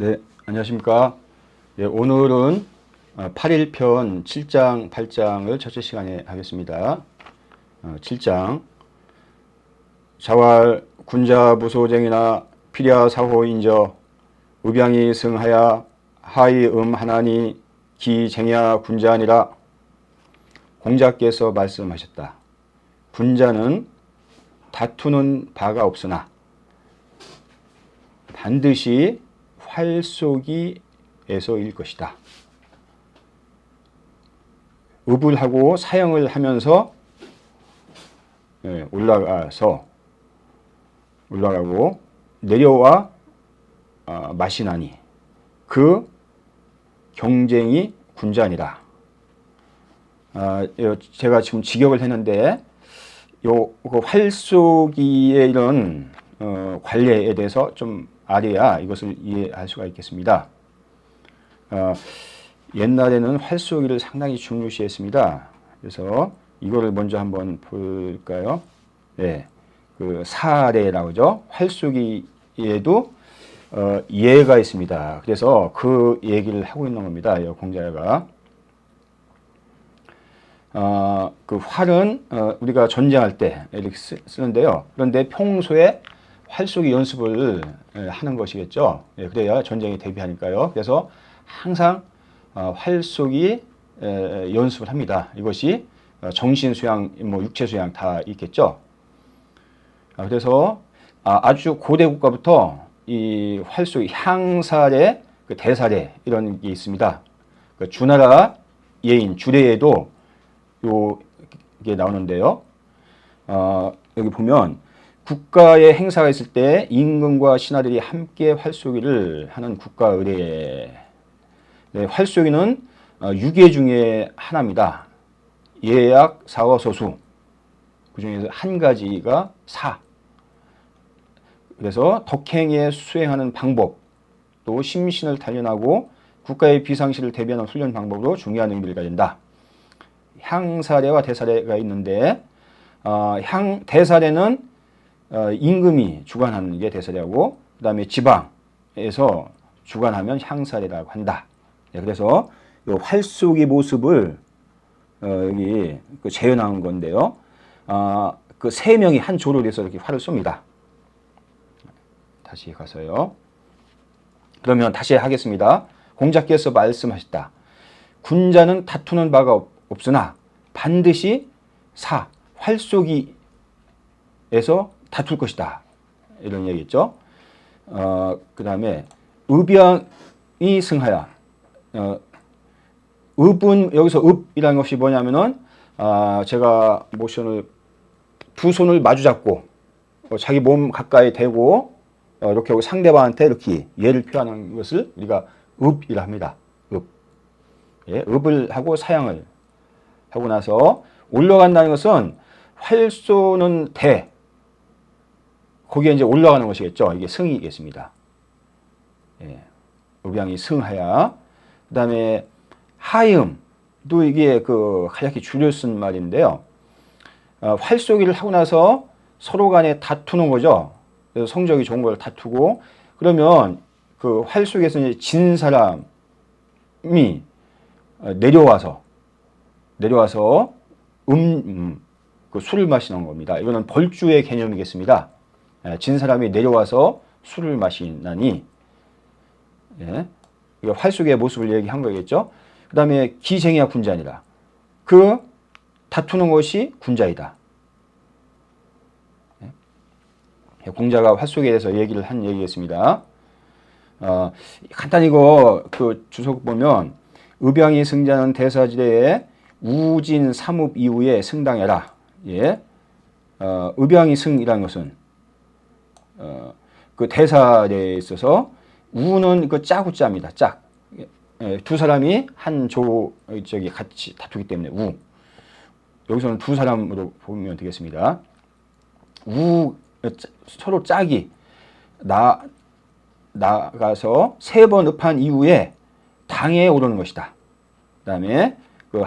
네, 안녕하십니까. 예, 오늘은 8일편 7장, 8장을 첫째 시간에 하겠습니다. 7장. 자왈 군자부소쟁이나 피랴 사호인저 의병이 승하야 하이 하나니 기쟁야 군자니라. 공자께서 말씀하셨다. 군자는 다투는 바가 없으나 반드시 활쏘기에서일 것이다. 읍을 하고 사형을 하면서 올라가고 내려와 마시나니 그 경쟁이 군자니라. 제가 지금 직역을 했는데 그 활쏘기의 이런 관례에 대해서 좀 알아야 이것을 이해할 수가 있겠습니다. 옛날에는 활쏘기를 상당히 중요시했습니다. 그래서 이거를 먼저 한번 볼까요? 네, 그 사례라고 하죠. 활쏘기에도 예가 있습니다. 그래서 그 얘기를 하고 있는 겁니다. 공자가. 그 활은 우리가 전쟁할 때 이렇게 쓰는데요. 그런데 평소에 활쏘기 연습을 하는 것이겠죠. 그래야 전쟁에 대비하니까요. 그래서 항상 활쏘기 연습을 합니다. 이것이 정신 수양, 육체 수양 다 있겠죠. 그래서 아주 고대 국가부터 이 활쏘기 향사례, 그 대사례 이런 게 있습니다. 그 주나라 예인 주례에도 이게 나오는데요. 여기 보면 국가의 행사가 있을 때 임금과 신하들이 함께 활쏘기를 하는 국가 의례. 네, 활쏘기는 유계 중에 하나입니다. 예약, 사와, 소수. 그 중에서 한 가지가 사. 그래서 덕행에 수행하는 방법, 또 심신을 단련하고 국가의 비상시를 대비하는 훈련 방법으로 중요한 의미를 가진다. 향사례와 대사례가 있는데 대사례는 임금이 주관하는 게 대사례고, 그 다음에 지방에서 주관하면 향사례라고 한다. 네, 그래서 이 활쏘기 모습을 여기 재현한 건데요. 그 세 명이 한 조를 해서 이렇게 활을 쏩니다. 다시 가서요. 그러면 다시 하겠습니다. 공자께서 말씀하셨다. 군자는 다투는 바가 없으나 반드시 활쏘기에서 다툴 것이다. 이런 얘기겠죠. 그 다음에 의병이 승하야. 읍은 여기서 읍이라는 것이 뭐냐면은 제가 모션을 두 손을 마주 잡고 자기 몸 가까이 대고 이렇게 하고 상대방한테 이렇게 예를 표하는 것을 우리가 읍이라 합니다. 읍. 예, 읍을 하고 사양을 하고 나서 올라간다는 것은 활 쏘는 거기에 이제 올라가는 것이겠죠. 이게 승이겠습니다. 예, 의병이 승하야. 그 다음에 하임도 이게 간략히 줄여 쓴 말인데요. 활 쏘기를 하고 나서 서로 간에 다투는 거죠. 그래서 성적이 좋은 걸 다투고, 그러면 그 활 쏘기에서 이제 진 사람이 내려와서 그 술을 마시는 겁니다. 이거는 벌주의 개념이겠습니다. 진 사람이 내려와서 술을 마시나니, 예, 이거 활쏘기의 모습을 얘기한 거겠죠. 그 다음에 기쟁야 군자니라. 그 다투는 것이 군자이다. 예, 공자가 활쏘기에 대해서 얘기를 한 얘기겠습니다. 간단히 이거 주석 보면 의병이 승자는 대사지대에 우진 삼읍 이후에 승당해라. 예. 의병이 승이라는 것은 그 대사에 있어서 우는 그 짜구짜입니다. 짝. 예, 두 사람이 한 같이 다투기 때문에 우. 여기서는 두 사람으로 보면 되겠습니다. 서로 짝이 나가서 세 번 읍한 이후에 당에 오르는 것이다. 그 다음에 그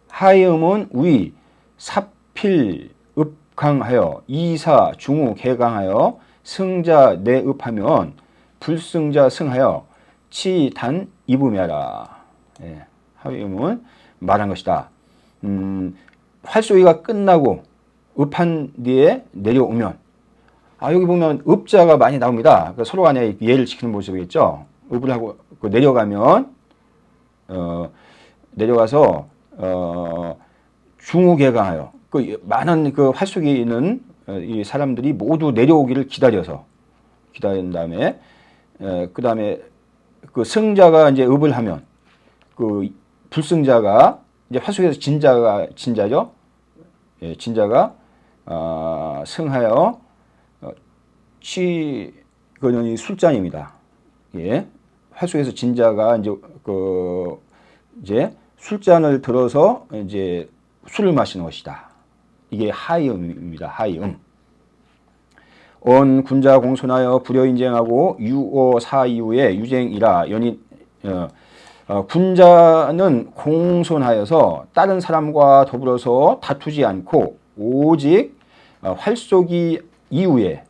하이음은 위, 사필, 읍강하여 이사, 중우, 개강하여 승자 내읍하면 불승자 승하여 치단 입음해라. 예, 하위음은 말한 것이다. 활쏘기가 끝나고 읍한 뒤에 내려오면, 여기 보면 읍자가 많이 나옵니다. 그러니까 서로 간에 예를 지키는 모습이겠죠. 읍을 하고 내려가면 내려가서 중우개강하여 그 많은 그 활쏘기는 이 사람들이 모두 내려오기를 기다린 다음에 그 다음에 그 승자가 이제 읍을 하면 그 불승자가 이제 활쏘기에서 진자죠. 예, 진자가 승하여 그는 이 술잔입니다. 예, 활쏘기에서 진자가 이제 술잔을 들어서 이제 술을 마시는 것이다. 이게 하이음입니다. 하이음. 온 군자 공손하여 불여인쟁하고 유오 사이후에 유쟁이라 연인 군자는 공손하여서 다른 사람과 더불어서 다투지 않고 오직 활쏘기 이후에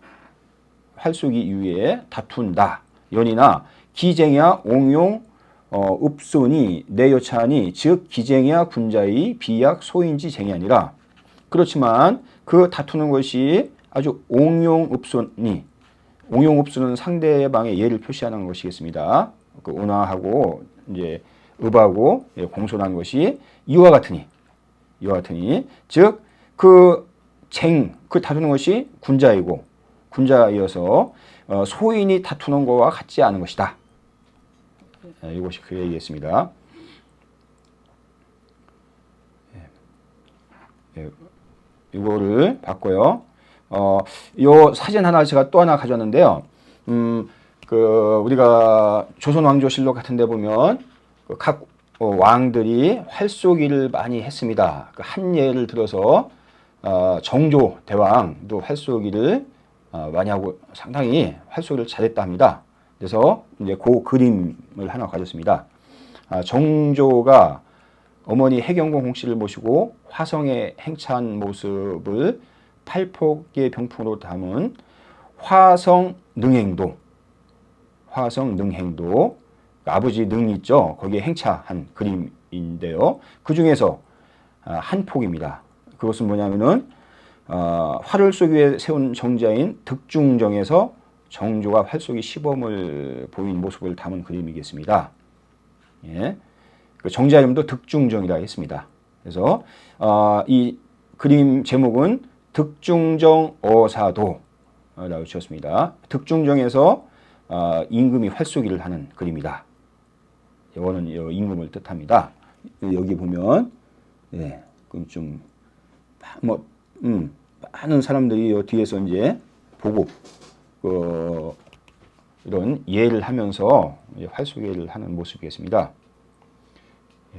다툰다. 연이나 기쟁이야 옹용 읍소니 내여차니 즉 기쟁이야 군자의 비약 소인지 쟁이 아니라. 그렇지만 그 다투는 것이 아주 옹용읍소니, 옹용읍소는 상대방의 예를 표시하는 것이겠습니다. 그 온화하고 이제 읍하고 공손한 것이 이와 같으니 즉 그 다투는 것이 군자이고 군자이어서 소인이 다투는 것과 같지 않은 것이다. 이것이 그 얘기겠습니다. 이거를 봤고요. 요 사진 하나 제가 또 하나 가져왔는데요. 우리가 조선 왕조실록 같은 데 보면 각 왕들이 활쏘기를 많이 했습니다. 한 예를 들어서 정조 대왕도 활쏘기를 많이 하고 상당히 활쏘기를 잘했다 합니다. 그래서 이제 그 그림을 하나 가졌습니다. 정조가 어머니 해경궁 홍씨를 모시고 화성에 행차한 모습을 팔폭의 병풍으로 담은 화성능행도, 아버지 능 있죠. 거기에 행차한 그림인데요. 그 중에서 한 폭입니다. 그것은 뭐냐면은 활을 쏘기 위해 세운 정자인 득중정에서 정조가 활쏘기 시범을 보인 모습을 담은 그림이겠습니다. 예. 그 정자 이름도 득중정이라 했습니다. 그래서 이 그림 제목은 득중정 어사도라고 지었습니다. 득중정에서 임금이 활쏘기를 하는 그림이다. 이거는 임금을 뜻합니다. 여기 보면 그럼 좀 많은 사람들이 뒤에서 이제 보고 이런 예를 하면서 활쏘기를 하는 모습이겠습니다.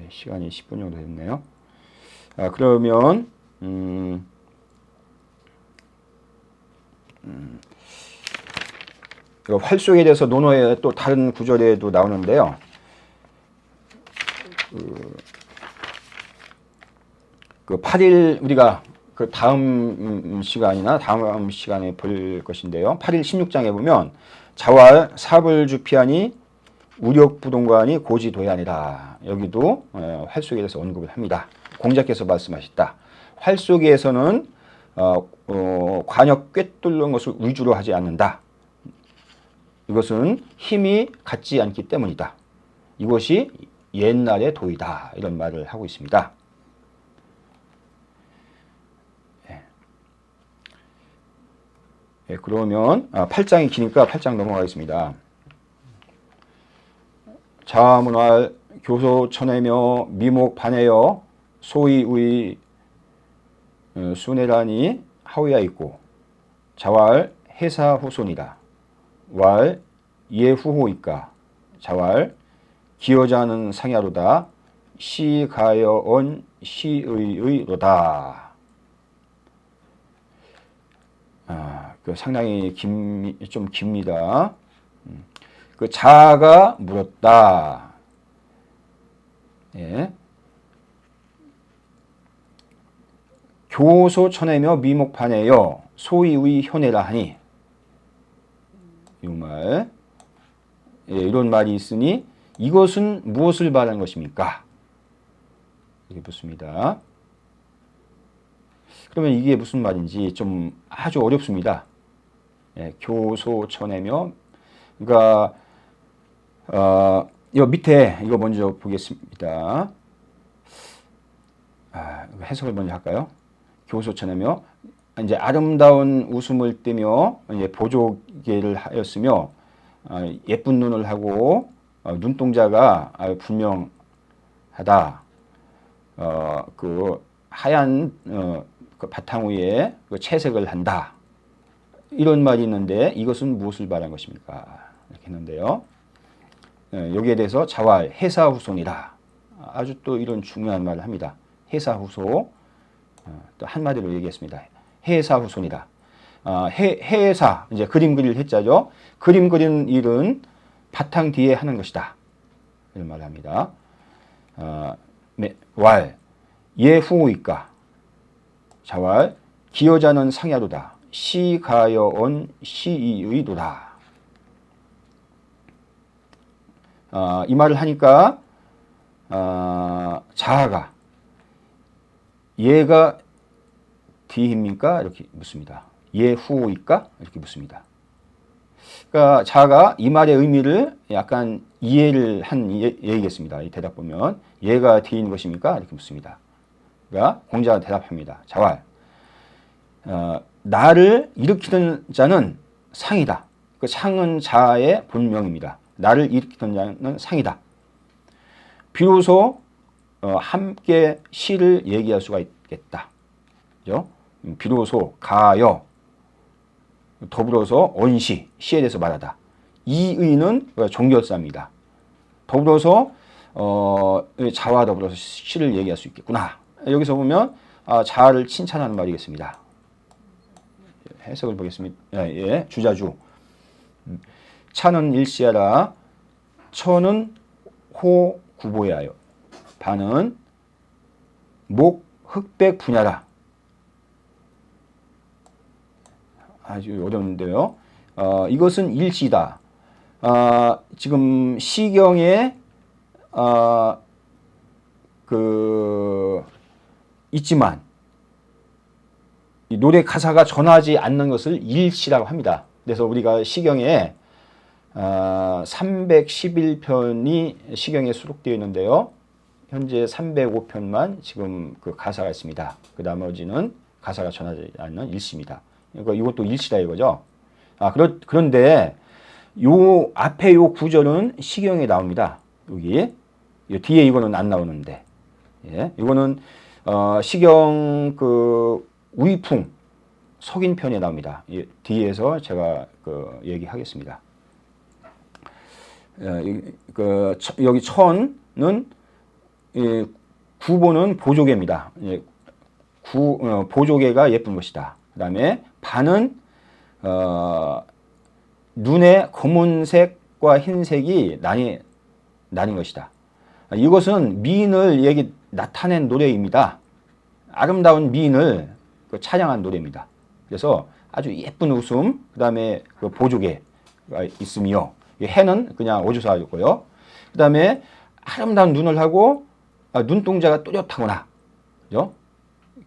시간이 10분 정도 됐네요. 그러면 활쏘기에 대해서 논어에 또 다른 구절에도 나오는데요. 그 8일 우리가 그 다음 시간에 볼 것인데요. 8일 16장에 보면 자왈 사불주피하니 우력부동관이 고지도야니라. 여기도 활쏘기에 대해서 언급을 합니다. 공자께서 말씀하셨다. 활쏘기에서는 관역 꿰뚫는 것을 위주로 하지 않는다. 이것은 힘이 같지 않기 때문이다. 이것이 옛날의 도이다. 이런 말을 하고 있습니다. 그러면 8장이 기니까 8장 넘어가겠습니다. 자문할 교소 천해며 미목 반해여 소이의 수내란이 하위야 있고 자왈 해사후손이다. 왈 예후호이까 자왈 기여자는 상야로다. 시가여언 시의의로다. 상당히 좀 깁니다. 그 자가 물었다. 예. 교소 천해며 미목판에여 소이의 현해라 하니 이 말 예, 이런 말이 있으니 이것은 무엇을 말하는 것입니까? 이렇게 묻습니다. 그러면 이게 무슨 말인지 좀 아주 어렵습니다. 예, 교소천외며, 그러니까 이 밑에 이거 먼저 보겠습니다. 해석을 먼저 할까요? 교소천외며 이제 아름다운 웃음을 띠며 이제 보조개를 하였으며 예쁜 눈을 하고 눈동자가 분명하다. 그 하얀 그 바탕 위에 그 채색을 한다. 이런 말이 있는데 이것은 무엇을 말하는 것입니까? 이렇게 했는데요. 여기에 대해서 자왈 해사후손이라. 아주 또 이런 중요한 말을 합니다. 해사후손. 또 한마디로 얘기했습니다. 해사후손이라. 해사, 이제 그림 그릴 해자죠. 그림 그리는 일은 바탕 뒤에 하는 것이다. 이런 말을 합니다. 왈, 예후이까. 자왈, 기여자는 상야도다. 시가여언 시의도다. 이 말을 하니까 자아가 얘가 뒤입니까? 이렇게 묻습니다. 예후일까? 이렇게 묻습니다. 그러니까 자아가 이 말의 의미를 약간 이해를 한 얘기겠습니다. 이 대답 보면 얘가 뒤인 것입니까? 이렇게 묻습니다. 그러니까 공자가 대답합니다. 자왈, 나를 일으키는 자는 상이다. 그 상은 자아의 본명입니다. 나를 일으키는 자는 상이다. 비로소 함께 시를 얘기할 수가 있겠다. 그죠? 비로소 가여 더불어서 언시 시에 대해서 말하다. 이의는 종결사입니다. 더불어서 자와 더불어서 시를 얘기할 수 있겠구나. 여기서 보면 자아를 칭찬하는 말이겠습니다. 해석을 보겠습니다. 예, 주자주. 차는 일시하라. 처는 호 구보야요. 반은 목 흑백 분야라. 아주 어려운데요. 이것은 일시다. 지금 시경에 있지만 이 노래 가사가 전하지 않는 것을 일시라고 합니다. 그래서 우리가 시경에 311편이 시경에 수록되어 있는데요. 현재 305편만 지금 그 가사가 있습니다. 그 나머지는 가사가 전하지 않는 일시입니다. 그러니까 이것도 일시다 이거죠. 그런데 요 앞에 요 구절은 시경에 나옵니다. 여기 뒤에 이거는 안 나오는데, 예, 이거는 시경 그 우이풍 석인편에 나옵니다. 예, 뒤에서 제가 얘기하겠습니다. 여기 천은 구보는 보조개입니다. 예, 보조개가 예쁜 것이다. 그 다음에 반은 눈의 검은색과 흰색이 나뉜 것이다. 이것은 미인을 나타낸 노래입니다. 아름다운 미인을 찬양한 노래입니다. 그래서 아주 예쁜 웃음, 그 다음에 보조개가 있으며, 해는 그냥 어조사였고요. 그 다음에 아름다운 눈을 하고 눈동자가 또렷하구나. 그죠?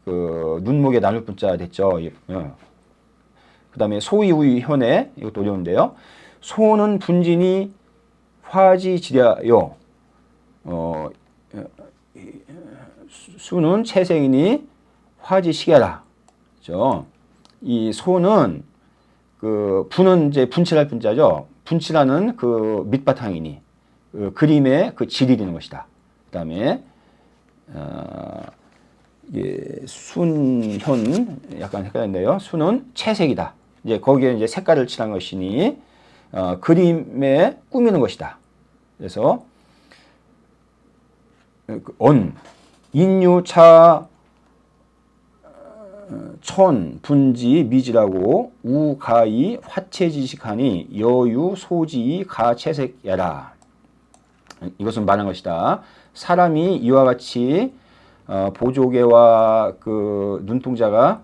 눈목에 나눌 분자 됐죠. 그 다음에 소이우이 현에, 이것도 어려운데요. 소는 분진이 화지지랴요. 수는 채생이니 화지시계라. 그죠? 이 소는 분은 이제 분칠할 분자죠. 분칠하는 밑바탕이니 그림의 질이 되는 것이다. 그 다음에 순현 약간 헷갈렸는데요. 순은 채색이다. 이제 거기에 이제 색깔을 칠한 것이니 그림에 꾸미는 것이다. 그래서 인유차 천 분지 미지라고 우가이 화채지식하니 여유 소지 가채색야라. 이것은 말한 것이다. 사람이 이와 같이 보조개와 눈동자가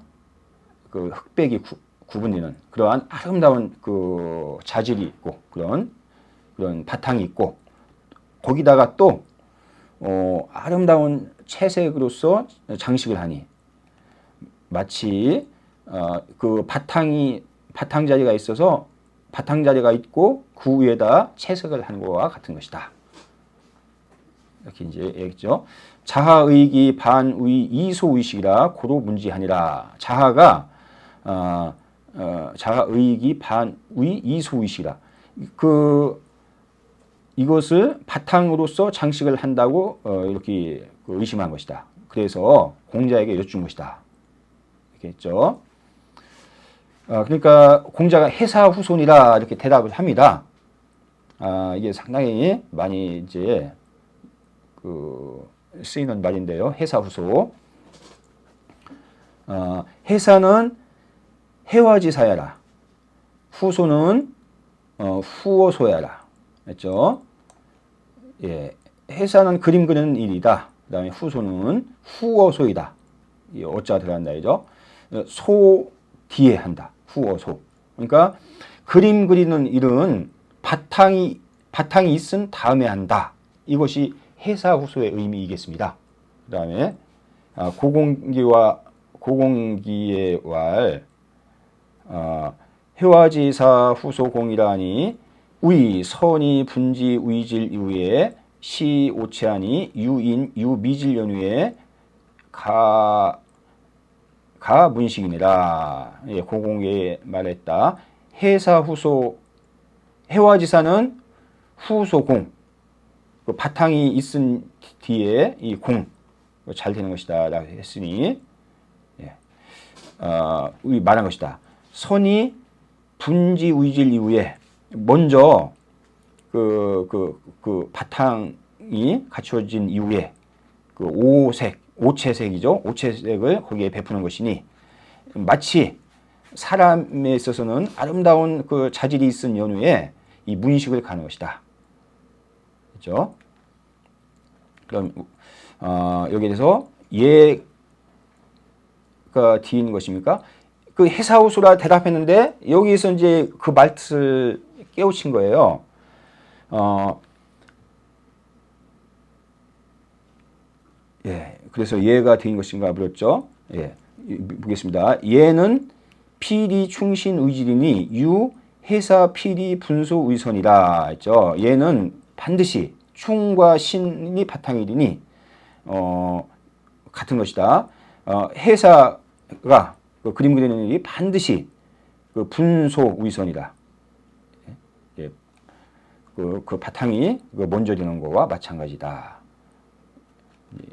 흑백이 구분되는 그러한 아름다운 자질이 있고 그런 그런 바탕이 있고 거기다가 또 아름다운 채색으로서 장식을 하니 마치 그 바탕 자리가 있어서 바탕 자리가 있고 그 위에다 채색을 한 것과 같은 것이다. 이렇게 이제 얘기했죠. 자하의기 반의 이소의식이라 고로 문지하니라. 자하가 자하의기 반의 이소의식이라. 이것을 바탕으로서 장식을 한다고 이렇게 의심한 것이다. 그래서 공자에게 여쭌 것이다. 이렇게 했죠. 그러니까 공자가 해사후손이라 이렇게 대답을 합니다. 이게 상당히 많이 이제 쓰이는 말인데요. 해사후소. 해사는 해화지사야라. 후소는 후어소야라. 했죠. 예, 해사는 그림 그리는 일이다. 그다음에 후소는 후어소이다. 이 어자가 들어간다 이죠. 소 뒤에 한다. 후어소. 그러니까 그림 그리는 일은 바탕이 있은 다음에 한다. 이것이 해사후소의 의미이겠습니다. 그다음에 고공기의 왈 해화지사 후소공이라니 의 선이 분지 의질 이후에 시 오체하니 유인 유미질 연후에 가 문식이니라. 예, 고공에 말했다. 해사후소 해화지사는 후소공 그 바탕이 있은 뒤에 이 공 잘 되는 것이다 라고 했으니 예, 말한 것이다. 선이 분지 의질 이후에 먼저 그 바탕이 갖춰진 이후에 그 오체색이죠. 오체색을 거기에 베푸는 것이니 마치 사람에 있어서는 아름다운 그 자질이 있은 연후에 이 문식을 가는 것이다. 그렇죠? 그럼 여기에 대해서 예가 뒤인 것입니까? 그 해사후소라 대답했는데 여기서 이제 그 말뜻을 깨우친 거예요. 예, 그래서 예가 뒤인 것인가 물었죠. 예, 보겠습니다. 예는 필이 충신 의질이니 유 해사 필이 분소 의선이라 했죠. 예는 반드시 충과 신이 바탕이니 같은 것이다. 해사가 그 그림 그리는 일이 반드시 그 분소 의선이다. 예, 그 바탕이 먼저 되는 거와 마찬가지다.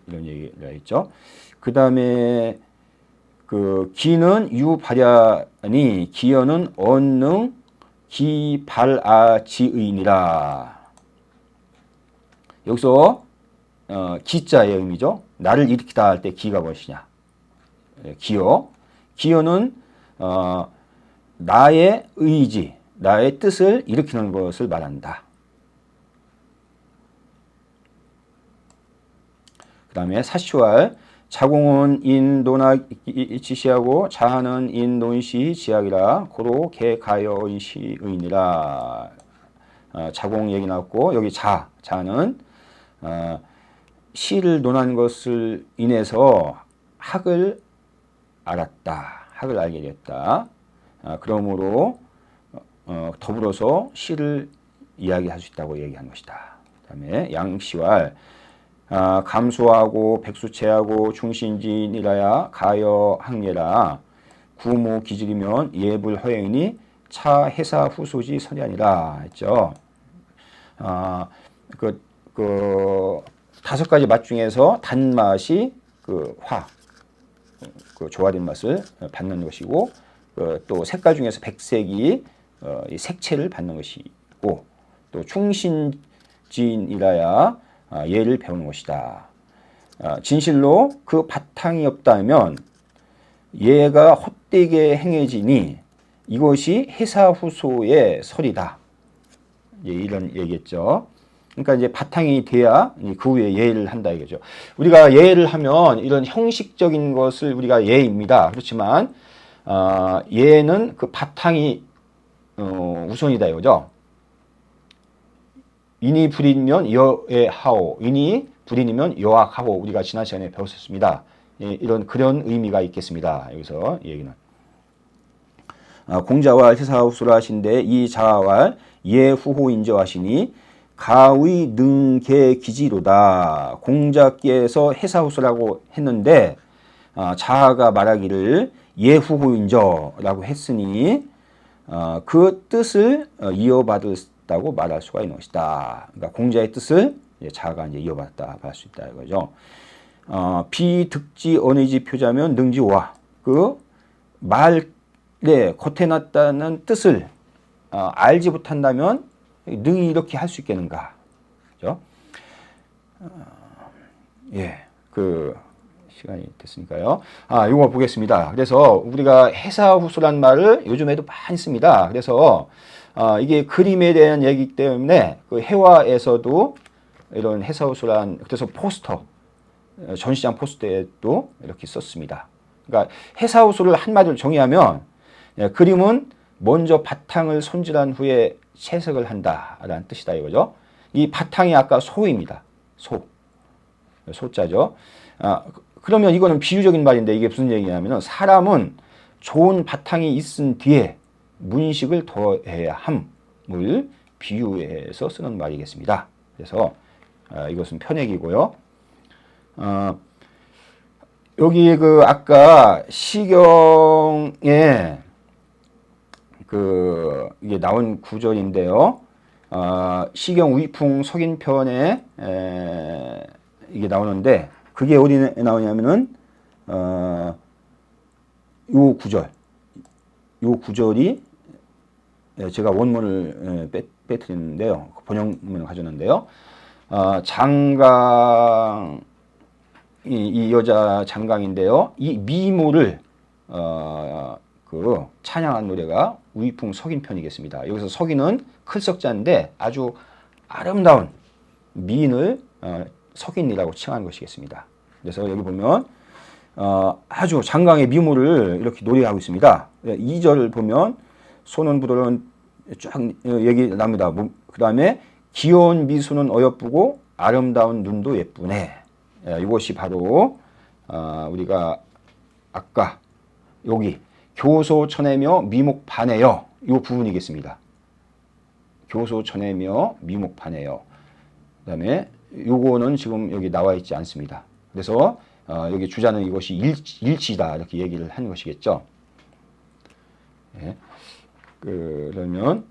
이런 얘기가 있죠. 그 다음에 그 기는 유발야니 기여는 언능 기발아지의니라. 여기서 기자의 의미죠. 나를 일으키다 할 때 기가 무엇이냐. 기여. 기여는 나의 의지, 나의 뜻을 일으키는 것을 말한다. 그 다음에 사시왈 자공은 인도나 지시하고 자하는 인논시 지학이라 고로 개가여의시의니라. 자공 얘기 나왔고 여기 자는 시를 논한 것을 인해서 학을 알았다. 학을 알게 됐다. 그러므로 더불어서 시를 이야기할 수 있다고 얘기한 것이다. 그 다음에 양시왈 감수하고 백수체하고 중신진이라야 가여 항예라. 구모 기질이면 예불허행이니 차 해사 후소지 선이아니라 했죠. 그 다섯 가지 맛 중에서 단맛이 그 조화된 맛을 받는 것이고 또 색깔 중에서 백색이 이 색채를 받는 것이고 또 충신진이라야 예를 배우는 것이다. 진실로 그 바탕이 없다면 예가 헛되게 행해지니 이것이 해사후소의 설이다. 이런 얘기했죠. 그러니까 이제 바탕이 돼야 그 후에 예를 한다 이거죠. 우리가 예를 하면 이런 형식적인 것을 우리가 예입니다. 그렇지만 예는 그 바탕이 우선이다 이거죠. 인이 불인이면 여애하오, 인이 불인이면 여악하오. 우리가 지난 시간에 배웠었습니다. 이런 그런 의미가 있겠습니다. 여기서 얘기는 공자왈 해사후수라 하신데 이 자왈 예후호인저하시니 가의 능계 기지로다. 공자께서 해사후수라고 했는데 자아가 말하기를 예후호인저라고 했으니 그 뜻을 이어받았다고 말할 수가 있는 것이다. 그러니까 공자의 뜻을 자아가 이제 이어받았다 할 수 있다 이거죠. 비득지 언의지 표자면 능지오와 그 말에 겉에 놨다는 뜻을 알지 못한다면 능히 이렇게 할 수 있겠는가? 그죠? 그 시간이 됐으니까요. 이거 보겠습니다. 그래서 우리가 해사후수란 말을 요즘에도 많이 씁니다. 그래서 이게 그림에 대한 얘기 때문에 그 해화에서도 이런 해사후수란, 그래서 포스터, 전시장 포스터에도 이렇게 썼습니다. 그러니까 해사후수를 한마디로 정의하면 그림은 먼저 바탕을 손질한 후에 채색을 한다라는 뜻이다 이거죠. 이 바탕이 아까 소입니다. 소자죠. 그러면 이거는 비유적인 말인데 이게 무슨 얘기냐면은 사람은 좋은 바탕이 있은 뒤에 문식을 더해야 함을 비유해서 쓰는 말이겠습니다. 그래서 이것은 편액이고요. 여기 그 아까 시경에 이게 나온 구절인데요. 시경 위풍 석인편에 이게 나오는데 그게 어디 나오냐면은 요 구절이 제가 원문을 빼뜨리는데요. 번역문을 가져왔는데요. 장강 이 여자 장강인데요. 이 미모를 그 찬양한 노래가 위풍 석인편이겠습니다. 여기서 석인은 클석자인데 아주 아름다운 미인을 석인이라고 칭하는 것이겠습니다. 그래서 여기 보면 아주 장강의 미모를 이렇게 노래하고 있습니다. 2절을 보면 소는 부도는 쫙 얘기 납니다. 그 다음에 귀여운 미소는 어여쁘고 아름다운 눈도 예쁘네. 이것이 바로 우리가 아까 여기 교소천애며 미목반애여 이 부분이겠습니다. 교소천애며 미목반애여. 그 다음에 요거는 지금 여기 나와 있지 않습니다. 그래서 여기 주자는 이것이 일치다 이렇게 얘기를 한 것이겠죠. 그러면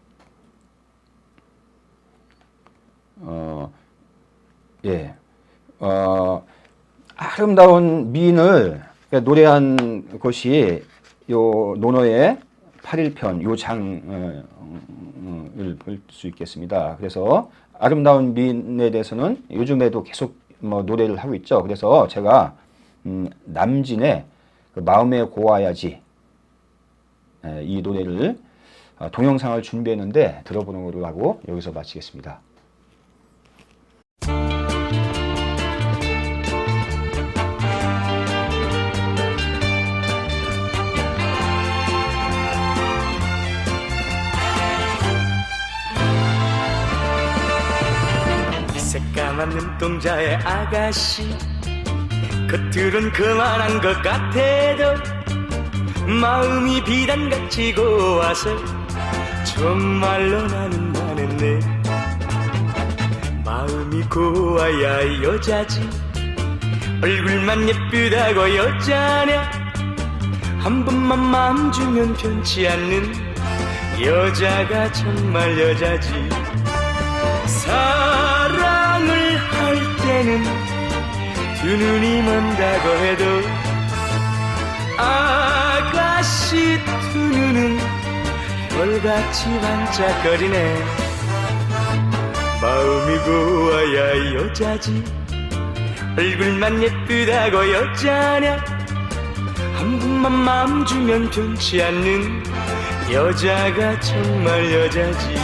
아름다운 미인을 노래한 것이 요 논어의 8일편 요 장을 볼 수 있겠습니다. 그래서 아름다운 미인에 대해서는 요즘에도 계속 노래를 하고 있죠. 그래서 제가 남진의 그 마음에 고와야지 이 노래를 동영상을 준비했는데 들어보는 걸로 하고 여기서 마치겠습니다. 새까만 눈동자의 아가씨 겉으론 그만한 것 같아도 마음이 비단같이 고와서 정말로 나는 반했네. 마음이 고와야 여자지 얼굴만 예쁘다고 여자냐. 한 번만 마음 주면 변치 않는 여자가 정말 여자지. 사랑을 할 때는 두 눈이 먼다고 해도 아가씨 두 눈은 별같이 반짝거리네. 마음이 고와야 여자지 얼굴만 예쁘다고 여자냐. 한 번만 마음 주면 변치 않는 여자가 정말 여자지.